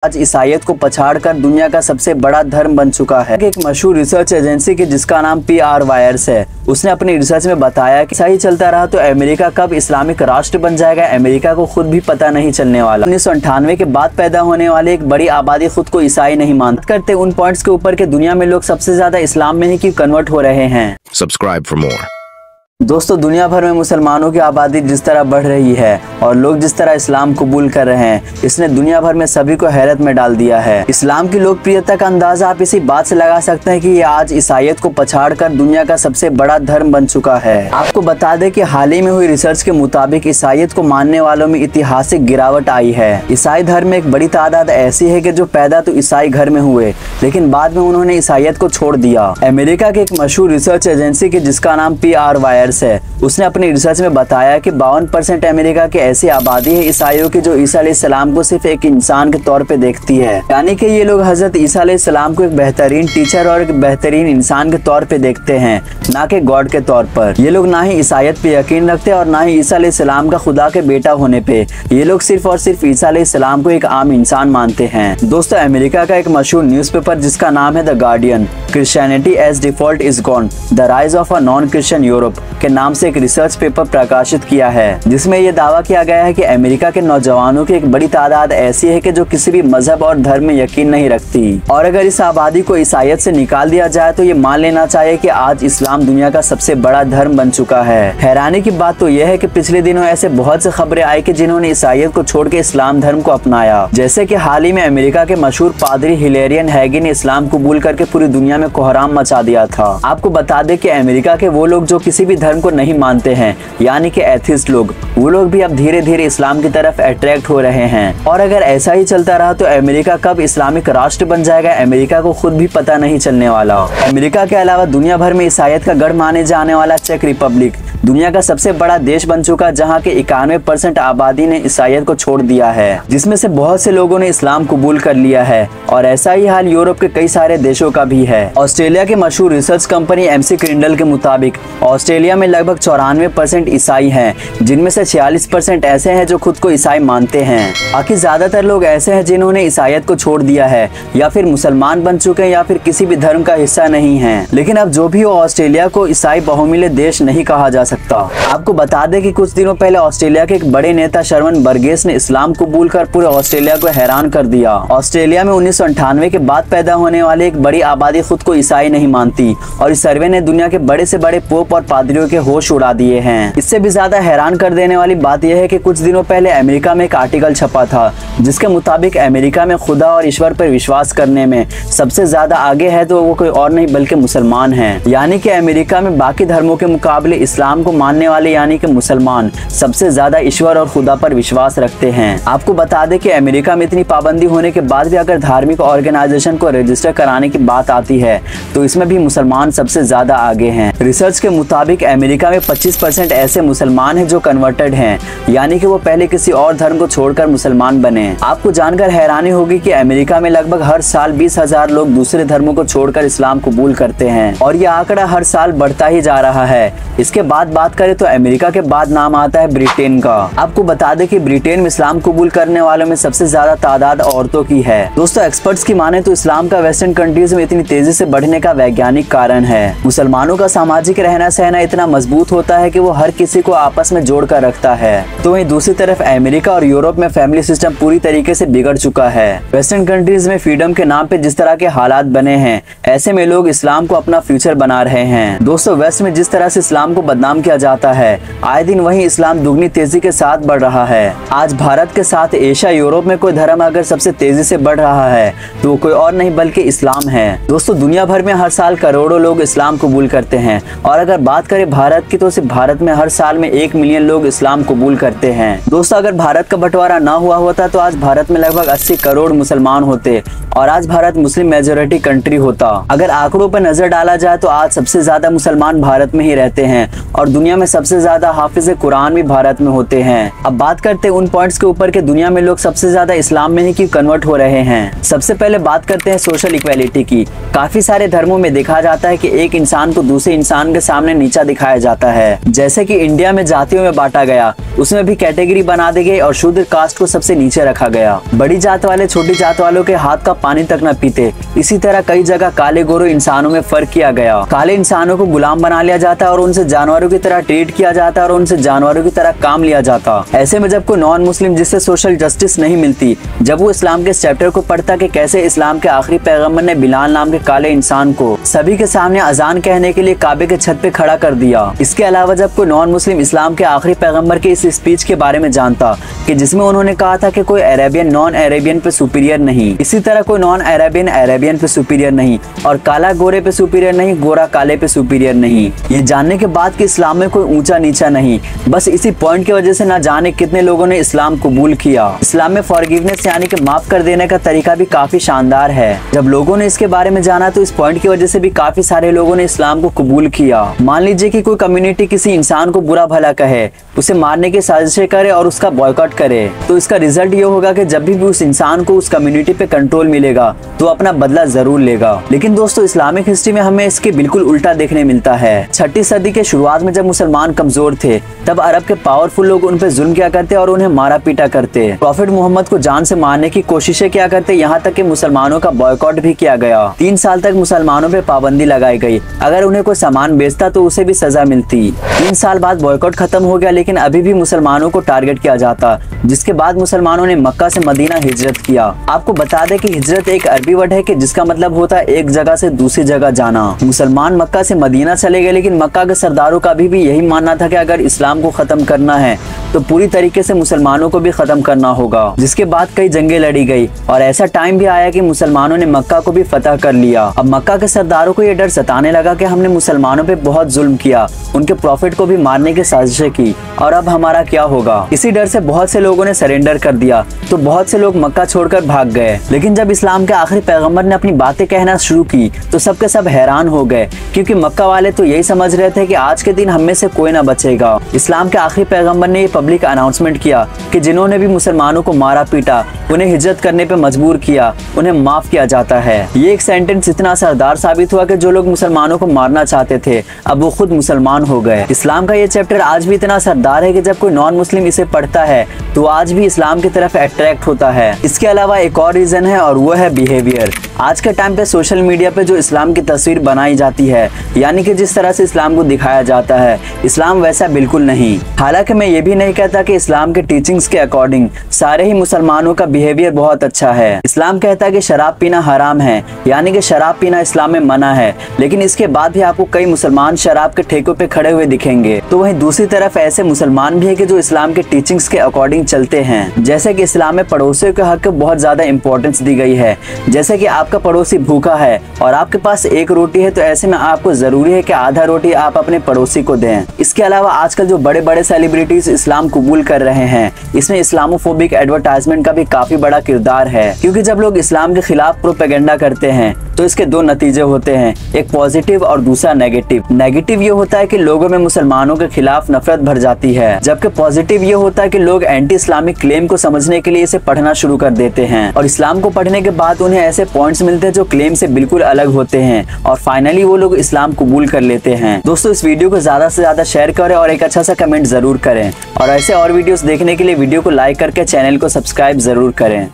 आज ईसाईयत को पछाड़कर दुनिया का सबसे बड़ा धर्म बन चुका है। एक मशहूर रिसर्च एजेंसी की जिसका नाम PR वायर्स है, उसने अपनी रिसर्च में बताया कि ऐसा ही चलता रहा तो अमेरिका कब इस्लामिक राष्ट्र बन जाएगा, अमेरिका को खुद भी पता नहीं चलने वाला। 1998 के बाद पैदा होने वाले एक बड़ी आबादी खुद को ईसाई नहीं मानते। करते उन पॉइंट्स के ऊपर के दुनिया में लोग सबसे ज्यादा इस्लाम में ही क्यों कन्वर्ट हो रहे हैं। Subscribe for more. दोस्तों, दुनिया भर में मुसलमानों की आबादी जिस तरह बढ़ रही है और लोग जिस तरह इस्लाम कबूल कर रहे हैं, इसने दुनिया भर में सभी को हैरत में डाल दिया है। इस्लाम की लोकप्रियता का अंदाजा आप इसी बात से लगा सकते हैं कि ये आज ईसाईयत को पछाड़कर दुनिया का सबसे बड़ा धर्म बन चुका है। आपको बता दें कि हाल ही में हुई रिसर्च के मुताबिक ईसाईयत को मानने वालों में ऐतिहासिक गिरावट आई है। ईसाई धर्म में एक बड़ी तादाद ऐसी है कि जो पैदा तो ईसाई घर में हुए, लेकिन बाद में उन्होंने ईसाईयत को छोड़ दिया। अमेरिका के एक मशहूर रिसर्च एजेंसी की जिसका नाम PR वायर्स है, उसने अपनी रिसर्च में बताया कि 52% अमेरिका की ऐसी आबादी है ईसाइयों की जो ईसा अलैहिस्सलाम को सिर्फ एक इंसान के तौर पे देखती है। यानी कि ये लोग हजरत ईसा अलैहिस्सलाम को एक बेहतरीन टीचर और एक बेहतरीन इंसान के तौर पे देखते हैं, ना कि गॉड के तौर पर। ये लोग ना ही ईसाईयत पे यकीन रखते और ना ही ईसा अलैहिस्सलाम का खुदा के बेटा होने पे। ये लोग सिर्फ और सिर्फ ईसा अलैहिस्सलाम को एक आम इंसान मानते हैं। दोस्तों, अमेरिका का एक मशहूर न्यूज़पेपर जिसका नाम है the Guardian, Christianity as default is gone, the rise of a non Christian Europe के नाम से एक रिसर्च पेपर प्रकाशित किया है, जिसमें यह दावा किया गया है कि अमेरिका के नौजवानों की एक बड़ी तादाद ऐसी है कि जो किसी भी मजहब और धर्म में यकीन नहीं रखती। और अगर इस आबादी को ईसाईयत से निकाल दिया जाए तो ये मान लेना चाहिए कि आज इस्लाम दुनिया का सबसे बड़ा धर्म बन चुका है। हैरानी की बात तो यह है कि पिछले दिनों ऐसे बहुत से खबरें आई कि जिन्होंने ईसाईयत को छोड़ के इस्लाम धर्म को अपनाया। जैसे कि हाल ही में अमेरिका के मशहूर पादरी हिलेरियन हैगी ने इस्लाम कबूल करके पूरी दुनिया में कोहराम मचा दिया था। आपको बता दें कि अमेरिका के वो लोग जो किसी भी धर्म को नहीं मानते हैं, यानी कि एथिस्ट लोग, वो लोग भी अब धीरे धीरे इस्लाम की तरफ अट्रैक्ट हो रहे हैं। और अगर ऐसा ही चलता रहा तो अमेरिका कब इस्लामिक राष्ट्र बन जाएगा, अमेरिका को खुद भी पता नहीं चलने वाला। अमेरिका के अलावा दुनिया भर में ईसाईयत का गढ़ माने जाने वाला चेक रिपब्लिक दुनिया का सबसे बड़ा देश बन चुका, जहाँ के 91% आबादी ने ईसाईयत को छोड़ दिया है, जिसमें से बहुत से लोगों ने इस्लाम कबूल कर लिया है। और ऐसा ही हाल यूरोप के कई सारे देशों का भी है। ऑस्ट्रेलिया के मशहूर रिसर्च कंपनी MC क्रिंडल के मुताबिक ऑस्ट्रेलिया में लगभग 94% ईसाई हैं, जिनमें से 46% ऐसे हैं जो खुद को ईसाई मानते हैं। बाकी ज्यादातर लोग ऐसे हैं जिन्होंने ईसाईयत को छोड़ दिया है, या फिर मुसलमान बन चुके हैं, या फिर किसी भी धर्म का हिस्सा नहीं है। लेकिन अब जो भी हो, ऑस्ट्रेलिया को ईसाई बहुमिले देश नहीं कहा जा सकता। आपको बता दें कि कुछ दिनों पहले ऑस्ट्रेलिया के एक बड़े नेता शरवण बर्गेस ने इस्लाम कबूल कर पूरे ऑस्ट्रेलिया को हैरान कर दिया। ऑस्ट्रेलिया में 1998 के बाद पैदा होने वाली एक बड़ी आबादी खुद को ईसाई नहीं मानती, और इस सर्वे ने दुनिया के बड़े से बड़े पोप और पादरियों के होश उड़ा दिए हैं। इससे भी ज्यादा हैरान कर देने वाली बात यह है कि कुछ दिनों पहले अमेरिका में एक आर्टिकल छपा था, जिसके मुताबिक अमेरिका में खुदा और ईश्वर पर विश्वास करने में सबसे ज्यादा आगे है तो वो कोई और नहीं बल्कि मुसलमान हैं। यानी कि अमेरिका में बाकी धर्मों के मुकाबले इस्लाम को मानने वाले यानी कि मुसलमान सबसे ज्यादा ईश्वर और खुदा पर विश्वास रखते हैं। आपको बता दें कि अमेरिका में इतनी पाबंदी होने के बाद भी अगर धार्मिक ऑर्गेनाइजेशन को रजिस्टर कराने की बात आती है तो इसमें भी मुसलमान सबसे ज्यादा आगे हैं। रिसर्च के मुताबिक अमेरिका में 25% ऐसे मुसलमान हैं जो कन्वर्टेड हैं, यानी कि वो पहले किसी और धर्म को छोड़कर मुसलमान बने। आपको जानकर हैरानी होगी कि अमेरिका में लगभग हर साल 20,000 लोग दूसरे धर्मों को छोड़कर इस्लाम कबूल करते हैं, और यह आंकड़ा हर साल बढ़ता ही जा रहा है। इसके बाद बात करें तो अमेरिका के बाद नाम आता है ब्रिटेन का। आपको बता दें कि ब्रिटेन में इस्लाम कबूल करने वालों में सबसे ज्यादा तादाद औरतों की है। दोस्तों, एक्सपर्ट्स की माने तो इस्लाम का वेस्टर्न कंट्रीज में इतनी तेजी से बढ़ने का वैज्ञानिक कारण है। मुसलमानों का सामाजिक रहना सहना इतना मजबूत होता है कि वो हर किसी को आपस में जोड़ कर रखता है। तो वहीं दूसरी तरफ अमेरिका और यूरोप में फैमिली सिस्टम पूरी तरीके से बिगड़ चुका है। वेस्टर्न कंट्रीज में फ्रीडम के नाम पे जिस तरह के हालात बने हैं, ऐसे में लोग इस्लाम को अपना फ्यूचर बना रहे हैं। दोस्तों, वेस्ट में जिस तरह से इस्लाम को बदनाम किया जाता है, आए दिन वही इस्लाम दुगनी तेजी के साथ बढ़ रहा है। आज भारत के साथ एशिया यूरोप में कोई धर्म अगर सबसे तेजी से बढ़ रहा है तो वो कोई और नहीं बल्कि इस्लाम है। दोस्तों, दुनिया भर में हर साल करोड़ों लोग इस्लाम कबूल करते हैं, और अगर बात करें भारत की तो सिर्फ भारत में हर साल में 1 मिलियन लोग इस्लाम कबूल करते हैं। दोस्तों, अगर भारत का बंटवारा ना हुआ होता तो आज भारत में लगभग 80 करोड़ मुसलमान होते, और आज भारत मुस्लिम मेजोरिटी कंट्री होता। अगर आंकड़ों पर नजर डाला जाए तो आज सबसे ज्यादा मुसलमान भारत में ही रहते हैं, और दुनिया में सबसे ज्यादा हाफिज कुरान भी भारत में होते हैं। अब बात करते हैं उन पॉइंट्स के ऊपर कि दुनिया में लोग सबसे ज्यादा इस्लाम में ही क्यों कन्वर्ट हो रहे हैं। सबसे पहले बात करते हैं सोशल इक्वालिटी की। काफी सारे धर्मों में देखा जाता है कि एक इंसान को दूसरे इंसान के सामने नीचा दिखाया दिखाया जाता है। जैसे कि इंडिया में जातियों में बांटा गया, उसमें भी कैटेगरी बना दी गई और शूद्र कास्ट को सबसे नीचे रखा गया। बड़ी जात वाले छोटी जात वालों के हाथ का पानी तक न पीते। इसी तरह कई जगह काले गोरे इंसानों में फर्क किया गया। काले इंसानों को गुलाम बना लिया जाता है और उनसे जानवरों की तरह ट्रीट किया जाता है और उनसे जानवरों की तरह काम लिया जाता। ऐसे में जब कोई नॉन मुस्लिम जिससे सोशल जस्टिस नहीं मिलती, जब वो इस्लाम के चैप्टर को पढ़ता कि कैसे इस्लाम के आखिरी पैगंबर ने बिलाल नाम के काले इंसान को सभी के सामने अजान कहने के लिए काबे के छत पे खड़ा कर दिया। इसके अलावा जब कोई नॉन मुस्लिम इस्लाम के आखिरी पैगंबर के इस स्पीच के बारे में जानता कि जिसमें उन्होंने कहा था कि कोई अरेबियन नॉन अरेबियन पे सुपीरियर नहीं, इसी तरह कोई नॉन अरेबियन अरेबियन पे सुपीरियर नहीं और काला गोरे पे सुपीरियर नहीं, गोरा काले पे सुपीरियर नहीं। ये जानने के बाद कि इस्लाम में कोई ऊंचा नीचा नहीं, बस इसी पॉइंट की वजह से ना जाने कितने लोगों ने इस्लाम कबूल किया। इस्लाम में फॉरगिवनेस यानी कि माफ कर देने का तरीका भी काफी शानदार है। जब लोगों ने इसके बारे में जाना तो इस पॉइंट की वजह से भी काफी सारे लोगों ने इस्लाम को कबूल किया। मान लीजिए कि कोई कम्युनिटी किसी इंसान को बुरा भला कहे, उसे मारने की साजिशें करे और उसका बॉयकॉट करे, तो इसका रिजल्ट ये होगा कि जब भी उस इंसान को उस कम्युनिटी पे कंट्रोल मिलेगा तो अपना बदला जरूर लेगा। लेकिन दोस्तों, इस्लामिक हिस्ट्री में हमें इसके बिल्कुल उल्टा देखने मिलता है। 6ठी सदी के शुरुआत में जब मुसलमान कमजोर थे, तब अरब के पावरफुल लोग उन पे जुल्म किया करते और उन्हें मारा पीटा करते। प्रॉफिट मोहम्मद को जान से मारने की कोशिशें किया करते, यहाँ तक कि मुसलमानों का बॉयकॉट भी किया गया। 3 साल तक मुसलमानों पे पाबंदी लगाई गई, अगर उन्हें कोई सामान बेचता तो उसे भी सजा मिलती। 3 साल बाद बॉयकॉट खत्म हो गया, लेकिन अभी भी मुसलमानों को टारगेट किया जाता, जिसके बाद मुसलमानों ने मक्का से मदीना हिजरत किया। आपको बता दें कि हिजरत एक अरबी वर्ड है कि जिसका मतलब होता है एक जगह से दूसरी जगह जाना। मुसलमान मक्का से मदीना चले गए, लेकिन मक्का के सरदारों का भी यही मानना था कि अगर इस्लाम को खत्म करना है तो पूरी तरीके से मुसलमानों को भी खत्म करना होगा। जिसके बाद कई जंगें लड़ी गई और ऐसा टाइम भी आया कि मुसलमानों ने मक्का को भी फतह कर लिया। अब मक्का के सरदारों को ये डर सताने लगा कि हमने मुसलमानों पे बहुत जुल्म किया, उनके प्रॉफिट को भी मारने की साजिशें की, और अब हमारा क्या होगा। इसी डर से बहुत से लोगों ने सरेंडर कर दिया, तो बहुत से लोग मक्का छोड़कर भाग गए। लेकिन जब इस्लाम के आखिरी पैगंबर ने अपनी बातें कहना शुरू की तो सबके सब हैरान हो गए, क्योंकि मक्का वाले तो यही समझ रहे थे कि आज के दिन हम में से कोई ना बचेगा। इस्लाम के आखिरी पैगंबर ने ये पब्लिक अनाउंसमेंट किया कि जिन्होंने भी मुसलमानों को मारा पीटा, उन्हें हिजरत करने पे मजबूर किया, उन्हें माफ किया जाता है। ये एक सेंटेंस इतना असरदार साबित हुआ कि जो लोग मुसलमानों को मारना चाहते थे, अब वो खुद मुसलमान हो गए। इस्लाम का ये चैप्टर आज भी इतना असरदार है कि जब कोई नॉन मुस्लिम इसे पढ़ता है तो आज भी इस्लाम की तरफ अट्रैक्ट होता है। इसके अलावा एक और रीजन है और वो है बिहेवियर। आज के टाइम पे सोशल मीडिया पे जो इस्लाम की तस्वीर बनाई जाती है, यानी कि जिस तरह से इस्लाम को दिखाया जाता है, इस्लाम वैसा बिल्कुल नहीं। हालांकि मैं ये भी नहीं कहता कि इस्लाम के टीचिंग्स के अकॉर्डिंग सारे ही मुसलमानों का बिहेवियर बहुत अच्छा है। इस्लाम कहता है कि शराब पीना हराम है, यानी कि शराब पीना इस्लाम में मना है, लेकिन इसके बाद भी आपको कई मुसलमान शराब के ठेकों पे खड़े हुए दिखेंगे। तो वहीं दूसरी तरफ ऐसे मुसलमान भी है कि जो इस्लाम के टीचिंग्स के अकॉर्डिंग चलते हैं। जैसे कि इस्लाम में पड़ोसियों के हक को बहुत ज्यादा इंपॉर्टेंस दी गई है। जैसे कि आपका पड़ोसी भूखा है और आपके पास 1 रोटी है, तो ऐसे में आपको जरूरी है कि आधा रोटी आप अपने पड़ोसी को दें। इसके अलावा आजकल जो बड़े बड़े सेलिब्रिटीज इस्लाम कबूल कर रहे हैं, इसमें इस्लामोफोबिक एडवर्टाइजमेंट का भी काफी बड़ा किरदार है, क्योंकि जब लोग इस्लाम के खिलाफ प्रोपेगेंडा करते हैं तो इसके 2 नतीजे होते हैं, एक पॉजिटिव और दूसरा नेगेटिव। नेगेटिव ये होता है कि लोगों में मुसलमानों के खिलाफ नफरत भर जाती है, जबकि पॉजिटिव ये होता है कि लोग एंटी इस्लामिक क्लेम को समझने के लिए इसे पढ़ना शुरू कर देते हैं और इस्लाम को पढ़ने के बाद उन्हें ऐसे पॉइंट्स मिलते हैं जो क्लेम से बिल्कुल अलग होते हैं और फाइनली वो लोग इस्लाम कबूल कर लेते हैं। दोस्तों, इस वीडियो को ज्यादा से ज्यादा शेयर करें और एक अच्छा सा कमेंट जरूर करें, और ऐसे और वीडियोस देखने के लिए वीडियो को लाइक करके चैनल को सब्सक्राइब जरूर करें।